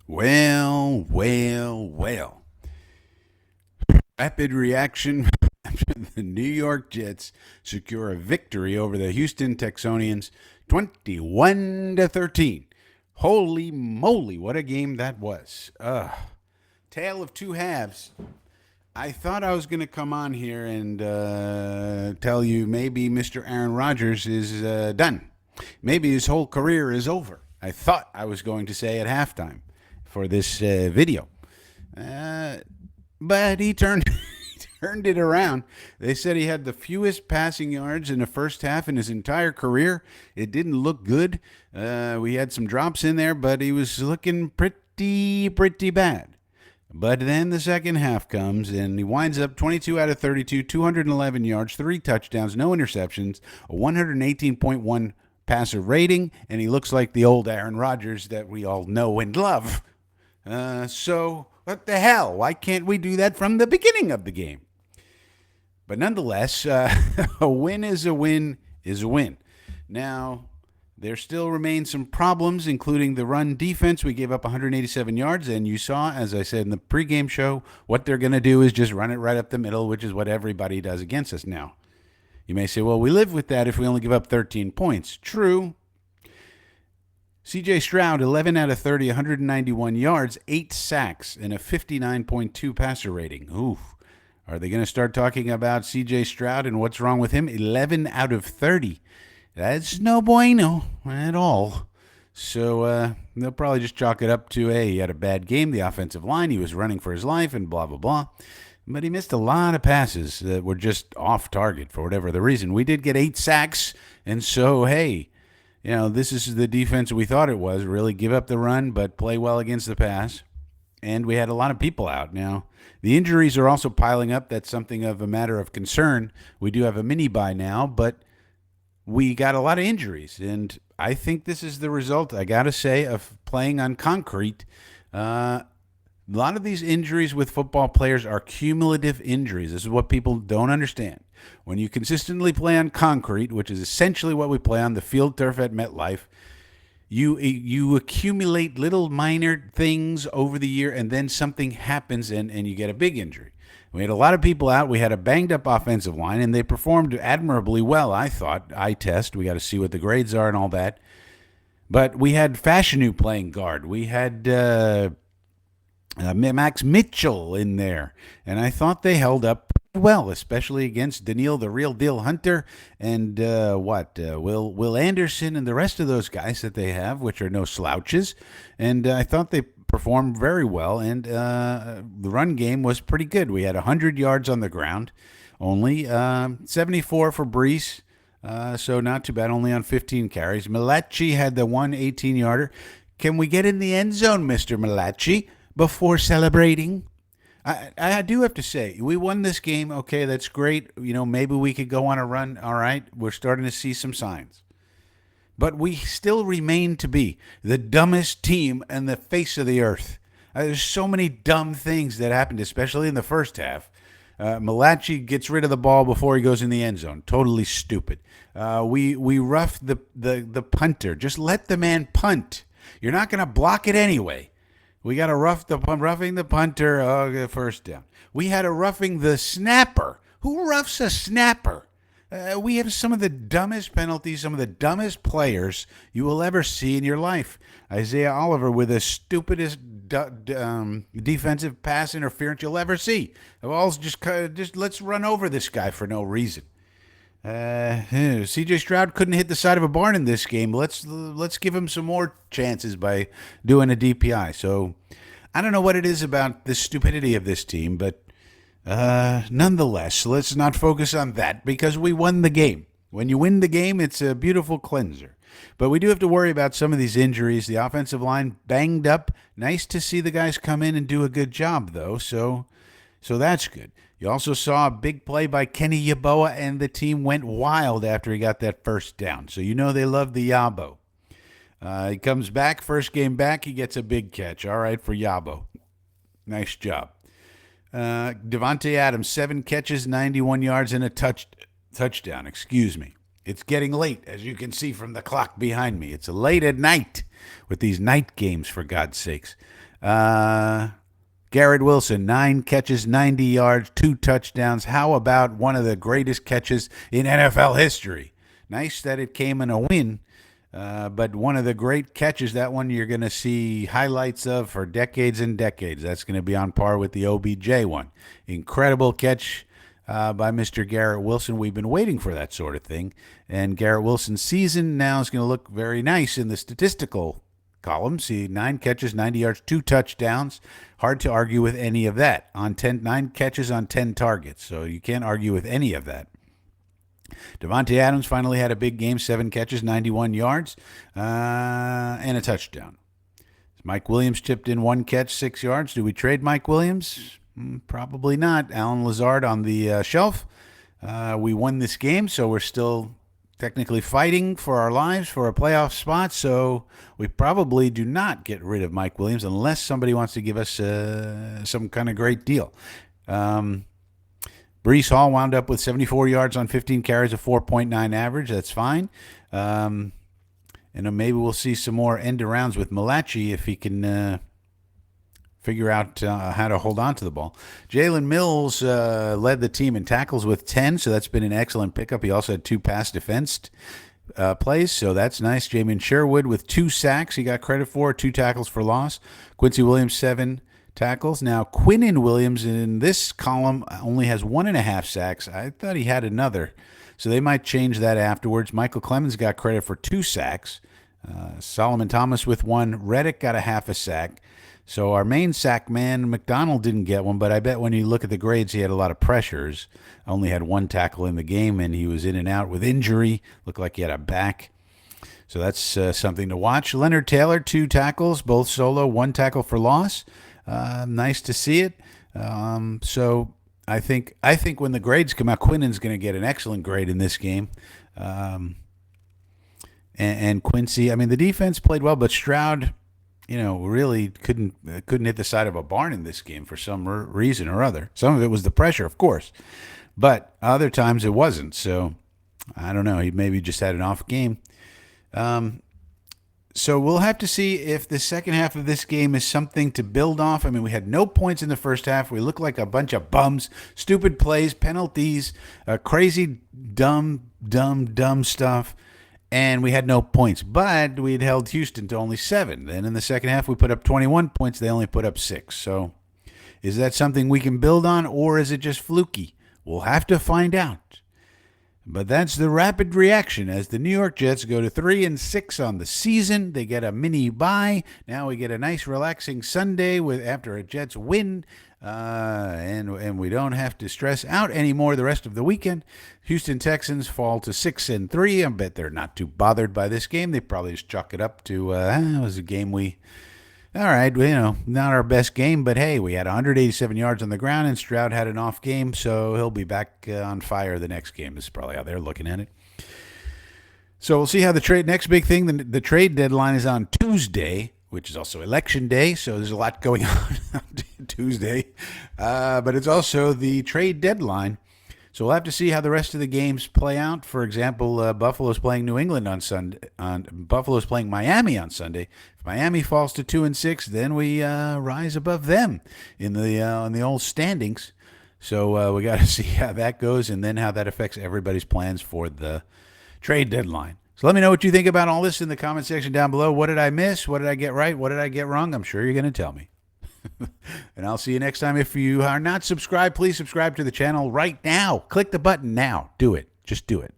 Well. Rapid reaction after the New York Jets secure a victory over the Houston Texanians 21-13. Holy moly, what a game that was. Tale of two halves. I thought I was going to come on here and tell you maybe Mr. Aaron Rodgers is done. Maybe his whole career is over. I thought I was going to say at halftime for this video. But he turned turned it around. They said he had the fewest passing yards in the first half in his entire career. It didn't look good. We had some drops in there, but he was looking pretty bad. But then the second half comes, and he winds up 22 out of 32, 211 yards, 3 touchdowns, no interceptions, a 118.1 passer rating, and he looks like the old Aaron Rodgers that we all know and love. So what the hell? Why can't we do that from the beginning of the game? But nonetheless, a win is a win is a win. Now, there still remain some problems, including the run defense. We gave up 187 yards, and you saw, as I said in the pregame show, what they're going to do is just run it right up the middle, which is what everybody does against us now. You may say, well, we live with that if we only give up 13 points. True. C.J. Stroud, 11 out of 30, 191 yards, 8 sacks, and a 59.2 passer rating. Ooh. Are they going to start talking about C.J. Stroud and what's wrong with him? 11 out of 30. That's no bueno at all. So they'll probably just chalk it up to, hey, he had a bad game, the offensive line, he was running for his life, and blah, blah, blah. But he missed a lot of passes that were just off target for whatever the reason. We did get 8 sacks, and so, hey, this is the defense we thought it was. Really give up the run, but play well against the pass. And we had a lot of people out. Now, the injuries are also piling up. That's something of a matter of concern. We do have a mini bye now, but we got a lot of injuries. And I think this is the result, I got to say, of playing on concrete. A lot of these injuries with football players are cumulative injuries. This is what people don't understand. When you consistently play on concrete, which is essentially what we play on the field turf at MetLife, you accumulate little minor things over the year, and then something happens and you get a big injury. We had a lot of people out. We had a banged-up offensive line, and they performed admirably well, I thought. Eye test. We got to see what the grades are and all that. But we had Fashanu playing guard. We had Max Mitchell in there, and I thought they held up well, especially against Daniil, the real deal Hunter, and Will Anderson, and the rest of those guys that they have, which are no slouches. And I thought they performed very well, and the run game was pretty good. We had 100 yards on the ground, only 74 for Brees. So not too bad, only on 15 carries. Malachi had the 118-yarder. Can we get in the end zone, Mr. Malachi, before celebrating? I do have to say, we won this game. Okay, that's great. Maybe we could go on a run. All right, we're starting to see some signs. But we still remain to be the dumbest team on the face of the earth. There's so many dumb things that happened, especially in the first half. Malachi gets rid of the ball before he goes in the end zone. Totally stupid. We roughed the punter. Just let the man punt. You're not going to block it anyway. We got a roughing the punter, first down. We had a roughing the snapper. Who roughs a snapper? We have some of the dumbest penalties, some of the dumbest players you will ever see in your life. Isaiah Oliver with the stupidest defensive pass interference you'll ever see. Well, just let's run over this guy for no reason. C.J. Stroud couldn't hit the side of a barn in this game. Let's give him some more chances by doing a DPI. So I don't know what it is about the stupidity of this team, but nonetheless, let's not focus on that because we won the game. When you win the game, it's a beautiful cleanser. But we do have to worry about some of these injuries. The offensive line banged up. Nice to see the guys come in and do a good job, though. So that's good. You also saw a big play by Kenny Yeboah, and the team went wild after he got that first down. So they love the Yabo. He comes back, first game back, he gets a big catch. All right for Yabo. Nice job. Devontae Adams, 7 catches, 91 yards, and a touchdown. Excuse me. It's getting late, as you can see from the clock behind me. It's late at night with these night games, for God's sakes. Garrett Wilson, 9 catches, 90 yards, 2 touchdowns. How about one of the greatest catches in NFL history? Nice that it came in a win, but one of the great catches, that one you're going to see highlights of for decades and decades. That's going to be on par with the OBJ one. Incredible catch by Mr. Garrett Wilson. We've been waiting for that sort of thing, and Garrett Wilson's season now is going to look very nice in the statistical column. See, 9 catches, 90 yards, 2 touchdowns. Hard to argue with any of that. 9 catches on 10 targets, so you can't argue with any of that. Devontae Adams finally had a big game, 7 catches, 91 yards, and a touchdown. Mike Williams chipped in 1 catch, 6 yards. Do we trade Mike Williams? Probably not. Alan Lazard on the shelf. We won this game, so we're still technically fighting for our lives for a playoff spot, so we probably do not get rid of Mike Williams unless somebody wants to give us some kind of great deal. Breece Hall wound up with 74 yards on 15 carries, a 4.9 average. That's fine. And maybe we'll see some more end-arounds with Malachi if he can figure out how to hold on to the ball. Jalen Mills led the team in tackles with 10, so that's been an excellent pickup. He also had 2 pass defense plays, so that's nice. Jamin Sherwood with 2 sacks he got credit for, 2 tackles for loss. Quincy Williams, 7 tackles. Now, Quinnen Williams in this column only has 1.5 sacks. I thought he had another, so they might change that afterwards. Michael Clemens got credit for 2 sacks. Solomon Thomas with 1. Reddick got a half a sack. So our main sack man, McDonald, didn't get one, but I bet when you look at the grades, he had a lot of pressures. Only had 1 tackle in the game, and he was in and out with injury. Looked like he had a back. So that's something to watch. Leonard Taylor, 2 tackles, both solo, 1 tackle for loss. Nice to see it. So I think when the grades come out, Quinnen's going to get an excellent grade in this game. And Quincy, I mean, the defense played well, but Stroud, really couldn't hit the side of a barn in this game for some reason or other. Some of it was the pressure, of course, but other times it wasn't. So I don't know. He maybe just had an off game. So we'll have to see if the second half of this game is something to build off. I mean, we had no points in the first half. We looked like a bunch of bums, stupid plays, penalties, crazy, dumb stuff. And we had no points, but we'd held Houston to only 7. Then in the second half, we put up 21 points. They only put up 6. So is that something we can build on, or is it just fluky? We'll have to find out. But that's the rapid reaction as the New York Jets go to 3-6 on the season. They get a mini bye. Now we get a nice relaxing Sunday after a Jets win. And we don't have to stress out anymore the rest of the weekend. Houston Texans fall to 6-3. I bet they're not too bothered by this game. They probably just chalk it up to it was a game all right, not our best game, but hey, we had 187 yards on the ground, and Stroud had an off game, so he'll be back on fire the next game. This is probably how they're looking at it. So we'll see how next big thing, the trade deadline is on Tuesday, which is also election day, so there's a lot going on Tuesday. But it's also the trade deadline. So we'll have to see how the rest of the games play out. For example, Buffalo's playing New England on Sunday. Buffalo's playing Miami on Sunday. If Miami falls to 2-6, then we rise above them in the old standings. So we got to see how that goes, and then how that affects everybody's plans for the trade deadline. So let me know what you think about all this in the comment section down below. What did I miss? What did I get right? What did I get wrong? I'm sure you're going to tell me. And I'll see you next time. If you are not subscribed, please subscribe to the channel right now. Click the button now. Do it. Just do it.